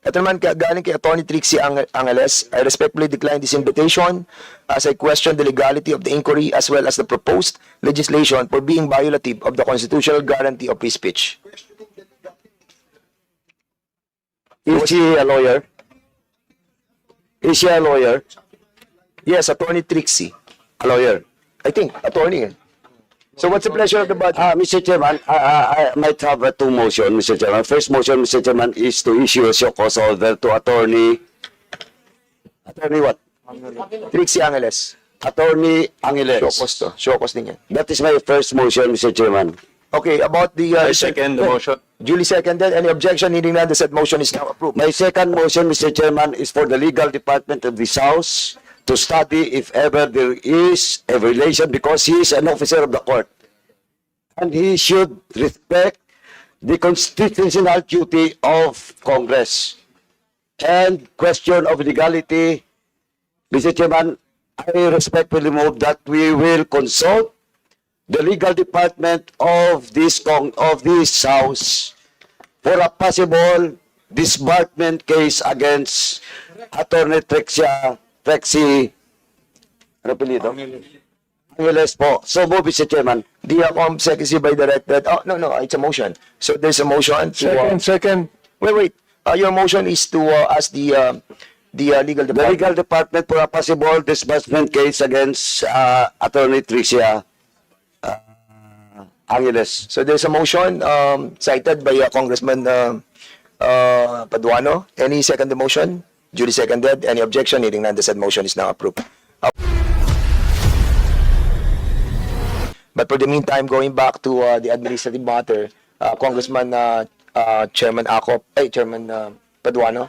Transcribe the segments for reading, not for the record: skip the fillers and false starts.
Ito naman galing kay Attorney Trixie Angeles. I respectfully decline this invitation as I question the legality of the inquiry as well as the proposed legislation for being violative of the constitutional guarantee of free speech. Is she a lawyer? Is she a lawyer? Yes, Attorney Trixie. A lawyer. I think, attorney. So what's the pleasure of the body? Mr. Chairman, I might have two motions, Mr. Chairman. First motion, Mr. Chairman, is to issue a show cause order to Attorney what? Trixie Angeles. Attorney Angeles. Show cause din yan. That is my first motion, Mr. Chairman. Okay, about the... I second the motion. Duly seconded. Any objection? Hearing none, the said motion is now approved. My second motion, Mr. Chairman, is for the legal department of this House to study if ever there is a violation because he is an officer of the court. And he should respect the constitutional duty of Congress. And question of legality, Mr. Chairman, I respectfully move that we will consult the legal department of this House for a possible disbarment case against Attorney Trixie, ano apelyido? Angeles po. So move, Mr. Chairman. The COMSEC is hereby directed. Oh, no, it's a motion. So there's a motion to... Second. Wait. Your motion is to ask the legal The department. legal department for a possible disbursement case against Attorney Trixie Angeles. So there's a motion cited by Congressman Paduano. Any second the motion? Duly seconded. Any objection? Hearing none, the said motion is now approved. But for the meantime, going back to the administrative matter, Congressman Chairman Chairman Paduano,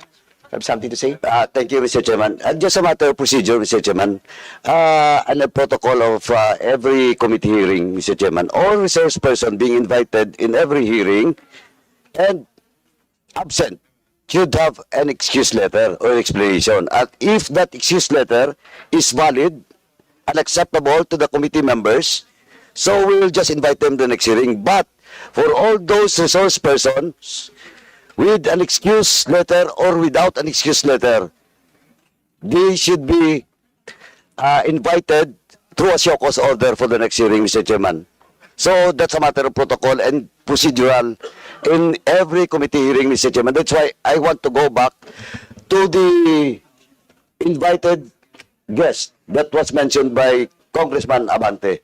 have something to say? Thank you, Mr. Chairman. Just a matter of procedure, Mr. Chairman. And a protocol of every committee hearing, Mr. Chairman. All resource person being invited in every hearing and absent should have an excuse letter or explanation. And if that excuse letter is valid and acceptable to the committee members, so we will just invite them to the next hearing. But for all those resource persons with an excuse letter or without an excuse letter, they should be invited through a show cause order for the next hearing, Mr. Chairman. So that's a matter of protocol and procedural in every committee hearing, Mr. Chairman. That's why I want to go back to the invited guest that was mentioned by Congressman Abante.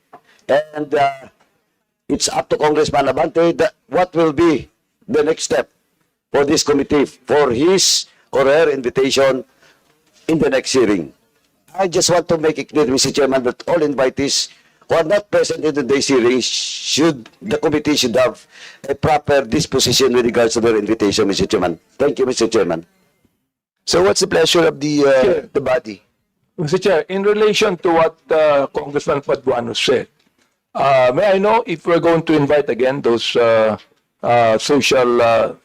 And it's up to Congressman Abante that what will be the next step for this committee for his or her invitation in the next hearing. I just want to make it clear, Mr. Chairman, that all invitees who are not present in today's hearing the committee should have a proper disposition with regards to their invitation, Mr. Chairman. Thank you, Mr. Chairman. So what's the pleasure of the body? Mr. Chair, in relation to what Congressman Paduano said, may I know if we're going to invite again those social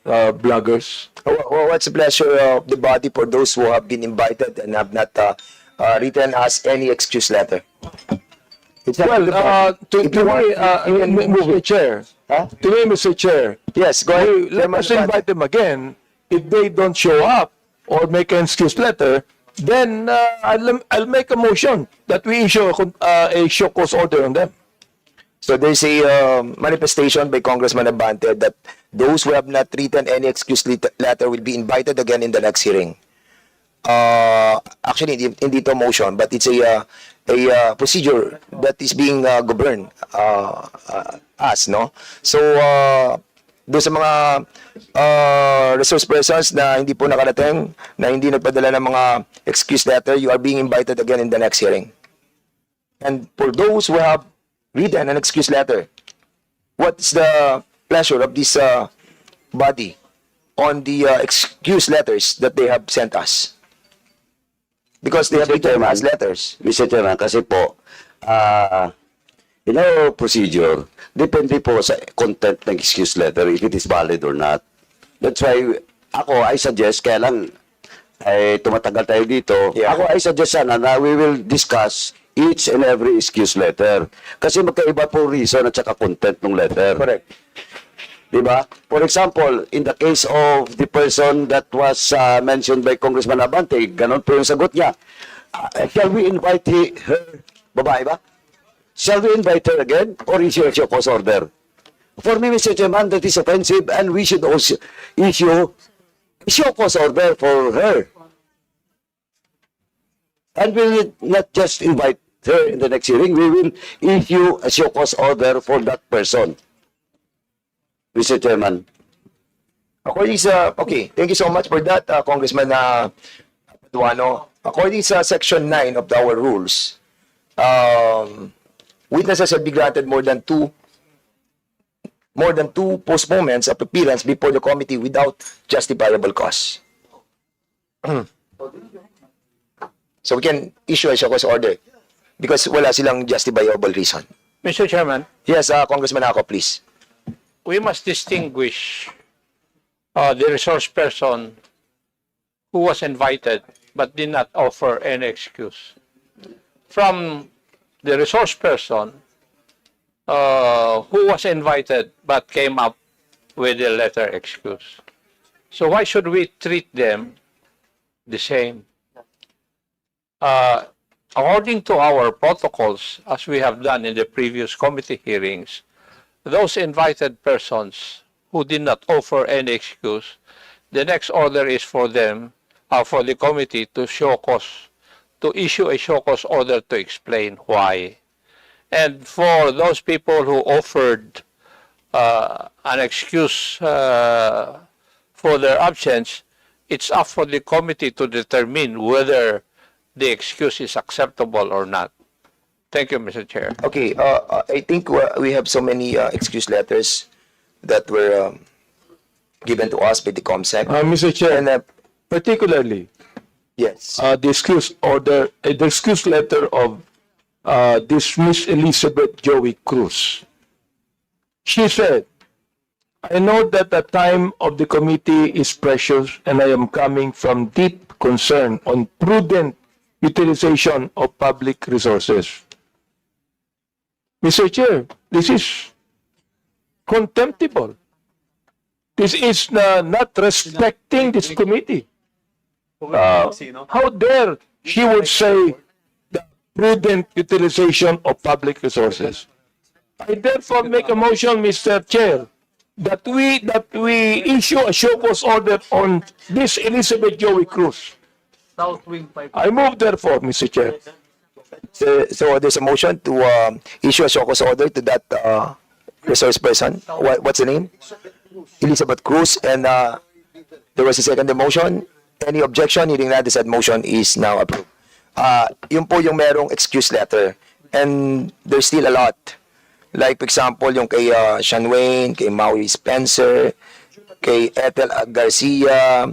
bloggers? What's the pleasure of the body for those who have been invited and have not written us any excuse letter? Well, to me, Mr. Chair, to me, Mr. Chair, Yes, go ahead. let us invite them again. If they don't show up or make an excuse letter, then I'll make a motion that we issue a show cause order on them. So there's a manifestation by Congressman Abante that those who have not written any excuse letter will be invited again in the next hearing. Actually, hindi ito motion, but it's a procedure that is being governed as, no? So, doon sa mga resource persons na hindi po nakarating, na hindi nagpadala ng mga excuse letter, you are being invited again in the next hearing. And for those who have written an excuse letter, what's the pleasure of this body on the excuse letters that they have sent us? Because they have written as letters. Mr. Chairman, kasi po, in our procedure, depende po sa content ng excuse letter if it is valid or not. That's why, I suggest, kaya lang, tumatagal tayo dito, Yeah. I suggest sana na we will discuss each and every excuse letter. Kasi magkaiba po reason at saka content ng letter. Correct. Diba? For example, in the case of the person that was mentioned by Congressman Abante, ganon po yung sagot niya. Shall we invite her? Babae ba? Shall we invite her again or issue a show cause order? For me, Mr. Chairman, that is offensive and we should also issue a show cause order for her. And we will not just invite her in the next hearing, we will issue a show cause order for that person. Mr. Chairman. According sa, okay, thank you so much for that, Congressman Paduano. According sa Section 9 of our rules, witnesses shall be granted more than two postponements of appearance before the committee without justifiable cause. So we can issue a show cause order because wala silang justifiable reason. Mr. Chairman, Yes, Congressman Ako, please. we must distinguish the resource person who was invited but did not offer any excuse from the resource person who was invited but came up with a letter excuse. So why should we treat them the same? According to our protocols, as we have done in the previous committee hearings, those invited persons who did not offer any excuse, the next order is for them, for the committee to issue a show cause order to explain why. And for those people who offered an excuse for their absence, it's up for the committee to determine whether the excuse is acceptable or not. Thank you, Mr. Chair. Okay, I think we have so many excuse letters that were given to us by the COMSEC. Mr. Chair, And particularly, yes, the excuse order, the excuse letter of this Miss Elizabeth Joey Cruz. She said, I know that the time of the committee is precious and I am coming from deep concern on prudent utilization of public resources. Mr. Chair, this is contemptible. This is not respecting this committee. How dare she would say the prudent utilization of public resources? I therefore make a motion, Mr. Chair, that we issue a show cause order on this Elizabeth Joey Cruz. I move therefore, Mr. Chair. so there's a motion to issue a show cause order to that resource person. What's the name? Elizabeth Cruz. And there was a second motion. Any objection? Hearing that, the said motion is now approved. Yun po yung merong excuse letter. And there's still a lot. Like, for example, yung kay Sean Wayne, kay Maui Spencer, kay Ethel Garcia.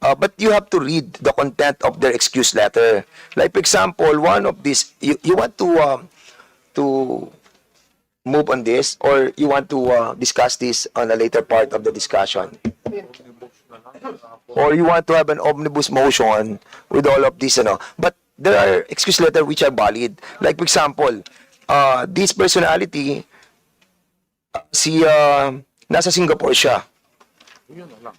But you have to read the content of their excuse letter. Like, for example, one of these, you want to move on this, or you want to discuss this on a later part of the discussion? Or you want to have an omnibus motion with all of this, But there are excuse letters which are valid. Like, for example, this personality, nasa Singapore siya.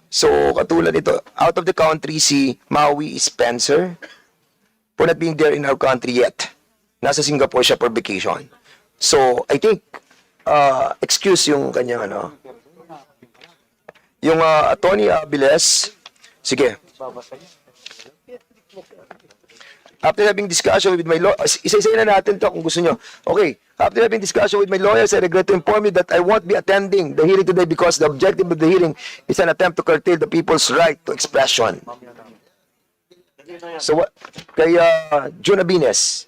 So, katulad nito, out of the country, si Maui Spencer, for not being there in our country yet. Nasa Singapore siya for vacation. So, I think, excuse yung kanyang, yung Tony Abiles, sige. After having discussion with my lawyer, isa-isa na natin to kung gusto nyo. Okay, after having discussion with my lawyers, I regret to inform you that I won't be attending the hearing today because the objective of the hearing is an attempt to curtail the people's right to expression. So, kay June Abines.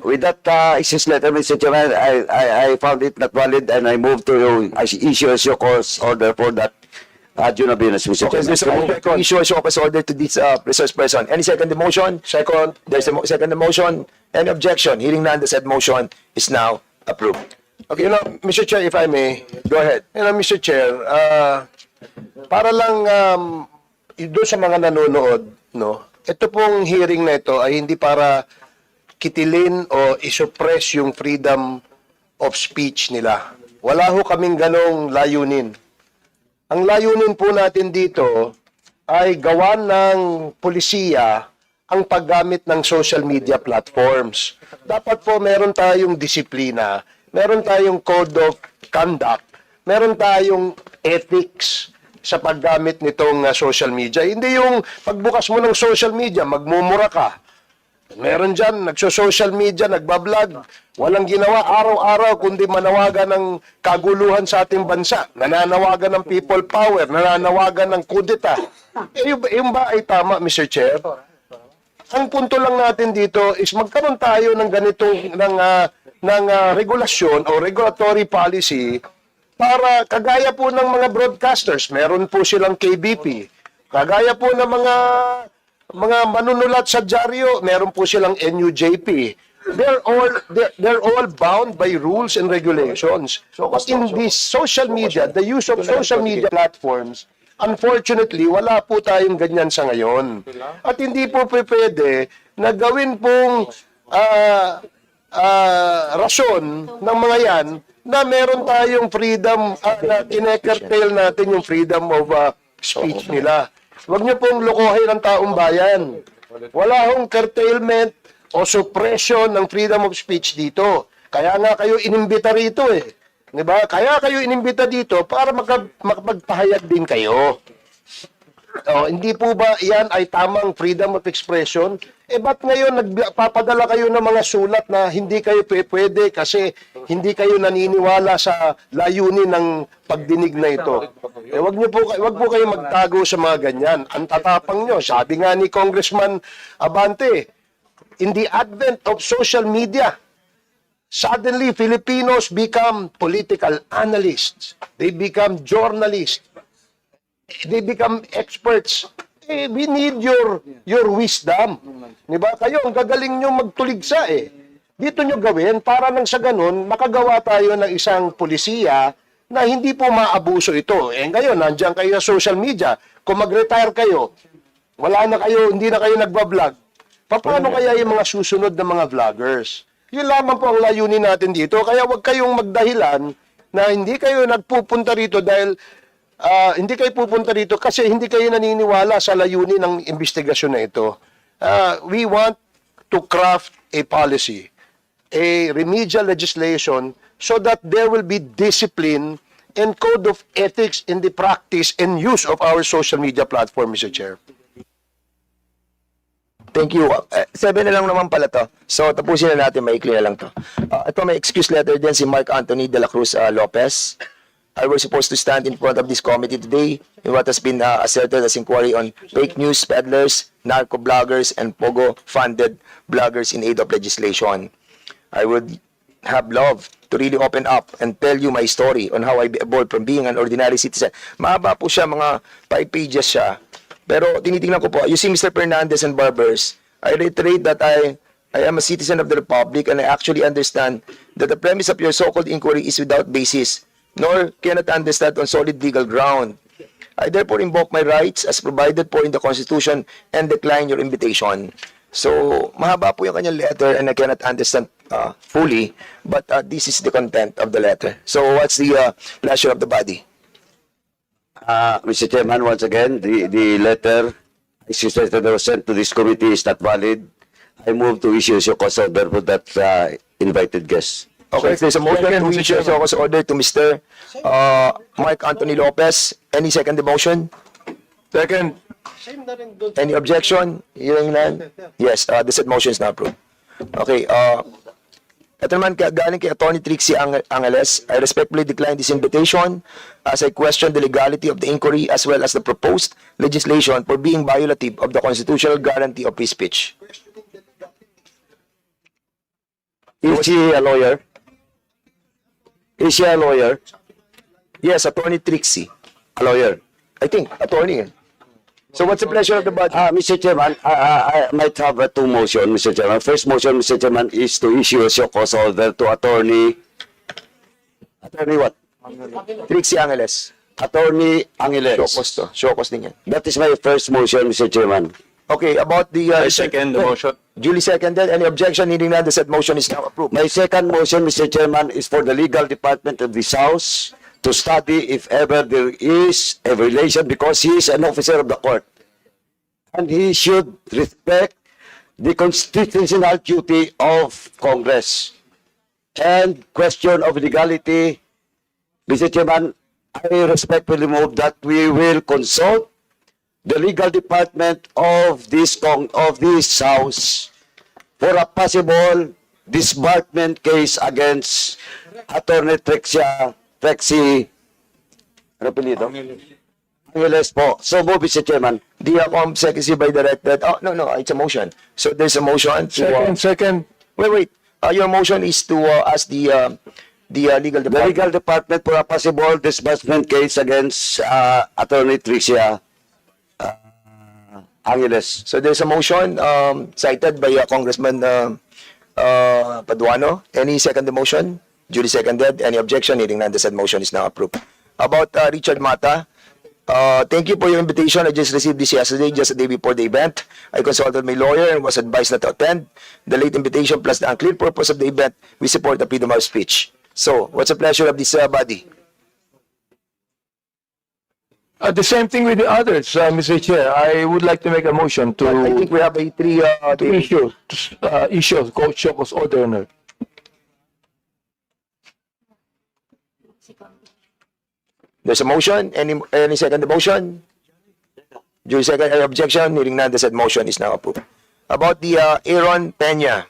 With that excuse letter, Mr. Chairman, I found it not valid and I moved to issue a show cause order for that June Abinas, Mr. Okay, there's a motion to issue a show cause order to this resource person. Any second the motion? Second. There's a second the motion. Any objection? Hearing none, the said motion is now approved. Okay, Mr. Chair, if I may. Go ahead. Mr. Chair, para lang doon sa mga nanonood, ito pong hearing na ito ay hindi para kitilin o isuppress yung freedom of speech nila. Wala ho kaming ganong layunin. Ang layunin po natin dito ay gawan ng pulisiya ang paggamit ng social media platforms. Dapat po meron tayong disiplina, meron tayong code of conduct, meron tayong ethics sa paggamit nitong social media. Hindi yung pagbukas mo ng social media, magmumura ka. Meron dyan, nagso-social media, nagbablog, walang ginawa araw-araw kundi manawagan ng kaguluhan sa ating bansa, nananawagan ng people power, nananawagan ng kudeta. Yung ba ay tama, Mr. Chair? Ang punto lang natin dito is magkaroon tayo ng ganitong regulasyon o regulatory policy para kagaya po ng mga broadcasters, meron po silang KBP. Kagaya po ng mga manunulat sa dyaryo, meron po silang NUJP. They're all bound by rules and regulations. But in this social media, the use of social media platforms, unfortunately, wala po tayong ganyan sa ngayon. At hindi po pwede na gawin pong rason ng mga yan na meron tayong freedom, na kine-curtail natin yung freedom of speech nila. Huwag niyo pong lokohin ang taong bayan. Wala hong curtailment o suppression ng freedom of speech dito. Kaya nga kayo inimbita rito eh. Diba? Kaya kayo inimbita dito para makapagpahayag din kayo. Hindi po ba yan ay tamang freedom of expression? Ba't ngayon nagpapadala kayo ng mga sulat na hindi kayo pwede kasi hindi kayo naniniwala sa layunin ng pagdinig na ito? Wag po kayo magtago sa mga ganyan. Ang tatapang nyo. Sabi nga ni Congressman Abante, in the advent of social media, suddenly Filipinos become political analysts. They become journalists. They become experts. We need your wisdom. Diba? Kayo, ang gagaling nyo magtuligsa eh. Dito nyo gawin para nang sa ganun, makagawa tayo ng isang pulisiya na hindi po maabuso ito. Ngayon, nandiyan kayo sa social media. Kung mag-retire kayo, wala na kayo, hindi na kayo nagbablog. Paano kaya yung mga susunod na mga vloggers? Yun lamang po ang layunin natin dito. Kaya wag kayong magdahilan na hindi kayo nagpupunta rito dahil hindi kayo pupunta dito kasi hindi kayo naniniwala sa layunin ng investigasyon na ito. We want to craft a policy, a remedial legislation so that there will be discipline and code of ethics in the practice and use of our social media platform, Mr. Chair. Thank you. 7 na lang naman pala to. So, tapusin na natin. Maikli na lang to. Ito may excuse letter din si Mark Anthony de la Cruz Lopez. I was supposed to stand in front of this committee today in what has been asserted as inquiry on fake news peddlers, narco-bloggers, and Pogo-funded bloggers in aid of legislation. I would have loved to really open up and tell you my story on how I evolved from being an ordinary citizen. Mahaba po siya, mga 5 pages siya. Pero tinitingnan ko po, you see Mr. Fernandez and Barbers, I reiterate that I am a citizen of the Republic and I actually understand that the premise of your so-called inquiry is without basis, nor cannot understand on solid legal ground. I therefore invoke my rights as provided for in the Constitution and decline your invitation. So, mahaba po yung kanyang letter and I cannot understand fully, but this is the content of the letter. So, what's the pleasure of the body? Mr. Chairman, once again, the letter that was sent to this committee is not valid. I move to issue a cause order for that invited guest. Okay, if there's a motion to issue a cause order to Mr. Mark Anthony Lopez. Any second the motion? Second. Any objection? Hearing none? Yes, the said motion is now approved. Okay, ito naman galing kay Attorney Trixie Angeles. I respectfully decline this invitation as I question the legality of the inquiry as well as the proposed legislation for being violative of the constitutional guarantee of free speech. Is she a lawyer? Is she a lawyer? Yes, Attorney Trixie. A lawyer. I think, attorney. So what's the pleasure of the body? Mr. Chairman, I might have two motions, Mr. Chairman. First motion, Mr. Chairman, is to issue a show cause order to Attorney what? Trixie Angeles. Attorney Angeles. Show cause din yan. That is my first motion, Mr. Chairman. Okay, about the... I second the motion. Duly seconded. Any objection? Hearing none, the said motion is now approved. My second motion, Mr. Chairman, is for the legal department of this House to study if ever there is a violation because he is an officer of the court. And he should respect the constitutional duty of Congress. And question of legality, Mr. Chairman, I respectfully move that we will consult the legal department of this House for a possible disbarment case against Attorney Trexie, ano apelyido? Angeles po. So move, Mr. Chairman. The COMSEC is hereby directed. Oh, no, it's a motion. So there's a motion to. Second. Wait. Your motion is to ask the legal The department. legal department for a possible disbursement case against Attorney Tricia Angeles. So there's a motion cited by Congressman Paduano. Any second the motion? Duly seconded. Any objection? Hearing none, the said motion is now approved. About Richard Mata, thank you for your invitation. I just received this yesterday, just a day before the event. I consulted my lawyer and was advised not to attend. The late invitation plus the unclear purpose of the event, we support the freedom of speech. So, what's the pleasure of this body? The same thing with the others, Mr. Chair. I would like to make a motion I think to we have a issue Coach Choco's order. There's a motion. Any second the motion? Duly second. Any objection? Hearing none, the said motion is now approved. About the Aaron Peña.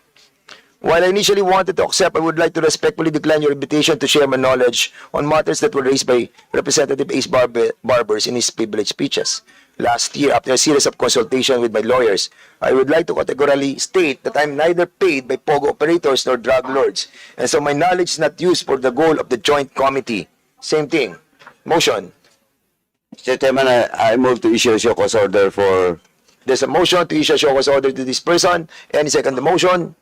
While I initially wanted to accept, I would like to respectfully decline your invitation to share my knowledge on matters that were raised by Representative Ace Barbers in his privileged speeches. Last year, after a series of consultation with my lawyers, I would like to categorically state that I'm neither paid by POGO operators nor drug lords, and so my knowledge is not used for the goal of the joint committee. Same thing. Motion. Mr. Chairman, I move to issue a show cause order for... There's a motion to issue a show cause order to this person. Any second the motion?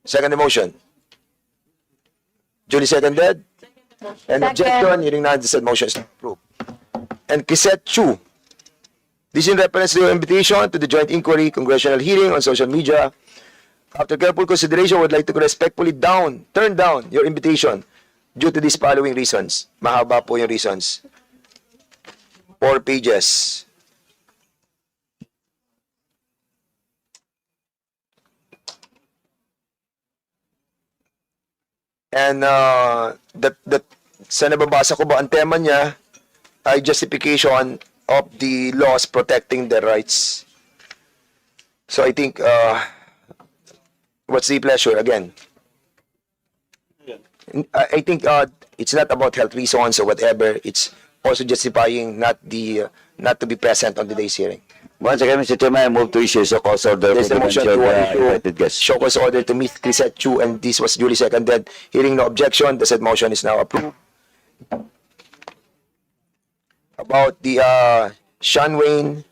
Second the motion. Duly seconded. And objection, hearing none, the said motion is approved. And Kisette Chu. This in reference to your invitation to the joint inquiry congressional hearing on social media. After careful consideration, I would like to respectfully turn down your invitation due to these following reasons. Mahaba po yung reasons. 4 pages. And sa nababasa ko ba, ang tema niya ay justification of the laws protecting their rights. So I think, what's the pleasure again? I think it's not about health reasons or whatever. It's also justifying not to be present on today's hearing. Once again, Mr. Chairman, I move to issue a show cause order There's for a the motion mentioned to invited guests. show cause order to Ms. Crisette Chu, and this was duly seconded. Hearing no objection, the said motion is now approved. About the Sean Wayne,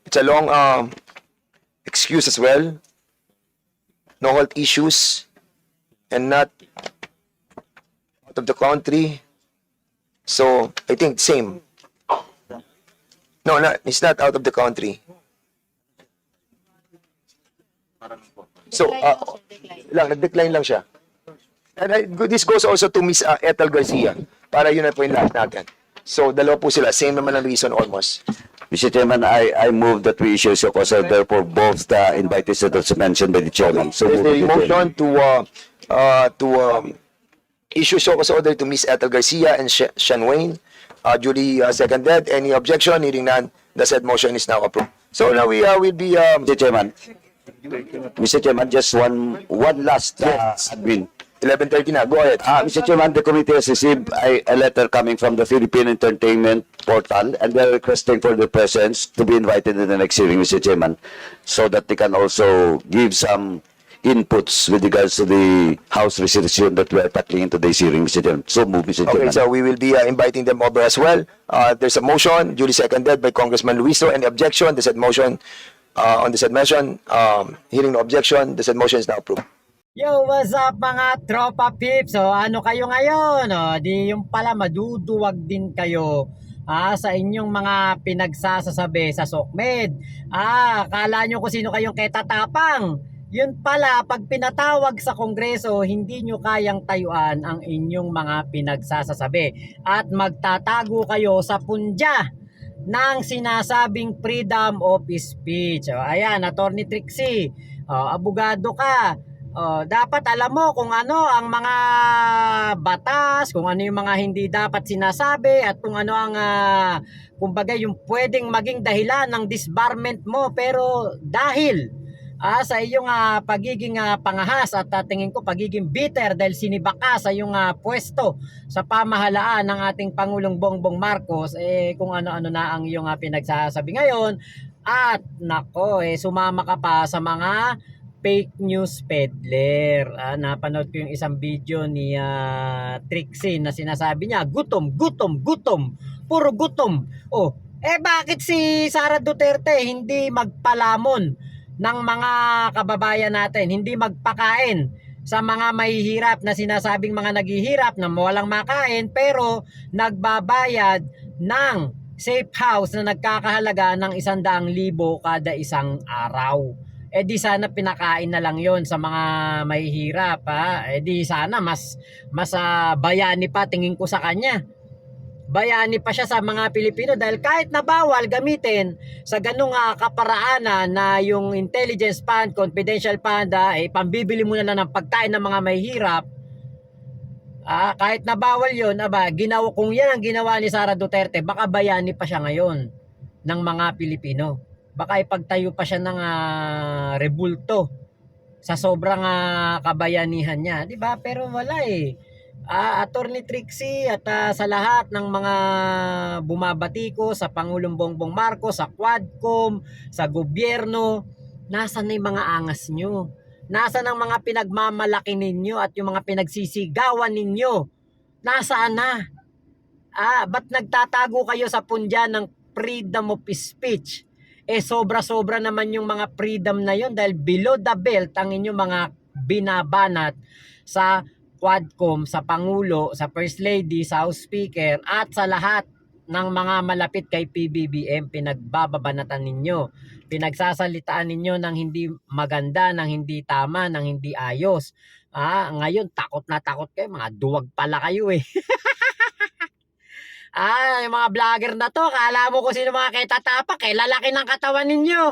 it's a long excuse as well. No health issues and not out of the country. So I think same. No, it's not out of the country. So, nag-decline lang siya. And this goes also to Miss Ethel Garcia, para yun na po yung lahat natin. So, dalawa po sila. Same naman ang reason almost. Mr. Chairman, I move that we issue a show cause order for both the invitees that was mentioned by the chairman. So There's move, a Mr. Chairman. motion to issue show cause order to Miss Ethel Garcia and Sean Wayne. Duly seconded. Any objection? Hearing none, the said motion is now approved. So now we will be Mr. Chairman, just one last admin. 11:30 na. Go ahead. Mr. Chairman, the committee has received a letter coming from the Philippine Entertainment Portal, and they're requesting for their presence to be invited in the next hearing, Mr. Chairman, so that they can also give some inputs with regards to the House resolution that we are tackling in today's hearing, Mr. Chairman. So move, Mr. Okay, Chairman. so we will be inviting them over as well. There's a motion duly seconded by Congressman Luiso. Any objection? The said motion on the said motion. Hearing no objection, the said motion is now approved. Yo, what's up mga tropa pips? So, ano kayo ngayon? Di yung pala maduduwag din kayo sa inyong mga pinagsasasabi sa SOCMED. Akala nyo kung sino kayong ketatapang. Yun pala, pag pinatawag sa Kongreso, hindi nyo kayang tayuan ang inyong mga pinagsasasabi. At magtatago kayo sa punja ng sinasabing freedom of speech. O, ayan, Attorney Trixie, abogado ka. Dapat alam mo kung ano ang mga batas, kung ano yung mga hindi dapat sinasabi, at kung ano ang kumbaga yung pwedeng maging dahilan ng disbarment mo. Pero dahil sa iyong pagiging pangahas at tingin ko pagiging bitter dahil sinibak ka sa iyong pwesto sa pamahalaan ng ating Pangulong Bongbong Marcos, kung ano-ano na ang iyong pinagsasabi ngayon, at nako, sumama ka pa sa mga fake news peddler. Napanood ko yung isang video ni Trixie na sinasabi niya, gutom, gutom, gutom, puro gutom. Bakit si Sara Duterte hindi magpalamon ng mga kababayan natin, hindi magpakain sa mga mahihirap na sinasabing mga naghihirap na walang makain, pero nagbabayad ng safe house na nagkakahalaga ng 100,000 kada isang araw? Di sana pinakain na lang yon sa mga mahihirap. Di sana mas bayani pa tingin ko sa kanya. Bayani pa siya sa mga Pilipino dahil kahit na bawal gamitin sa ganung kaparaanan na yung intelligence fund, confidential fund, pambibili mo na lang ng pagkain ng mga mahihirap, kahit na bawal yun, ginawa, kung yan ang ginawa ni Sara Duterte, baka bayani pa siya ngayon ng mga Pilipino. Baka ipagtayo pa siya ng rebulto sa sobrang kabayanihan niya, di ba? Pero wala Attorney Trixie, at sa lahat ng mga bumabati ko sa Pangulong Bongbong Marcos, sa Quadcom, sa gobyerno, nasaan na yung mga angas nyo? Nasaan ang mga pinagmamalaki ninyo at yung mga pinagsisigawan ninyo? Nasaan na? Ba't nagtatago kayo sa punja ng freedom of speech? Sobra-sobra naman yung mga freedom na yun dahil below the belt ang inyong mga binabanat sa Quadcom, sa Pangulo, sa First Lady, sa House Speaker, at sa lahat ng mga malapit kay PBBM. Pinagbababanatan ninyo, pinagsasalitaan ninyo ng hindi maganda, ng hindi tama, ng hindi ayos. Ngayon takot na takot kayo, mga duwag pala kayo yung mga vlogger na to, kala mo kung sino mga kitatapak, lalaki ng katawan ninyo.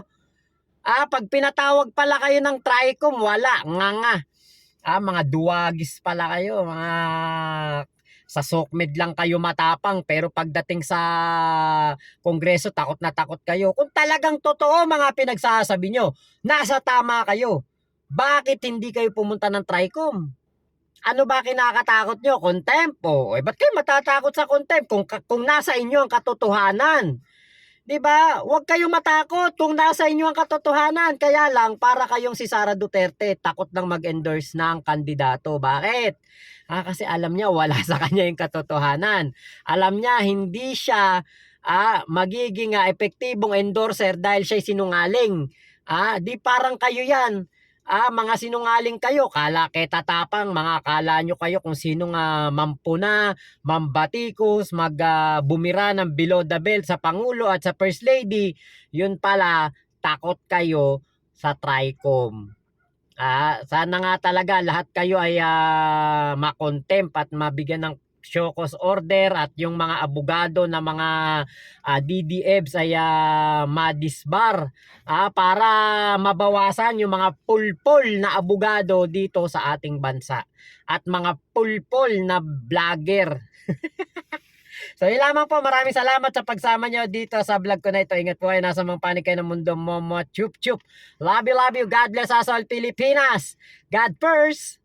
Pag pinatawag pala kayo ng TRICOM, wala, nga. Mga duwagis pala kayo, mga sa SOCMED lang kayo matapang, pero pagdating sa Kongreso, takot na takot kayo. Kung talagang totoo mga pinagsasabi nyo, nasa tama kayo, bakit hindi kayo pumunta ng TRICOM? Ano ba kinakatakot nyo? Contempt? Ba't kayo matatakot sa contempt kung nasa inyo ang katotohanan? Diba? Huwag kayong matakot kung nasa inyo ang katotohanan. Kaya lang, para kayong si Sara Duterte, takot nang mag-endorse na ang kandidato. Bakit? Kasi alam niya wala sa kanya yung katotohanan. Alam niya hindi siya magiging epektibong endorser dahil siya'y sinungaling. Di parang kayo yan. Mga sinungaling kayo, kala tatapang, mga kala nyo kayo kung sinong mampuna, mambatikos, bumira ng below the belt sa Pangulo at sa First Lady. Yun pala, takot kayo sa TRICOM. Sana nga talaga lahat kayo ay makontempt at mabigyan ng show cause order, at yung mga abogado na mga DDEBs ay madisbar para mabawasan yung mga pulpol na abogado dito sa ating bansa at mga pulpol na vlogger. So yun lamang po, maraming salamat sa pagsama nyo dito sa vlog ko na ito. Ingat po kayo, nasa mga panig kayo ng mundo. Momo chup chup. Love you, God bless us all, Pilipinas. God first.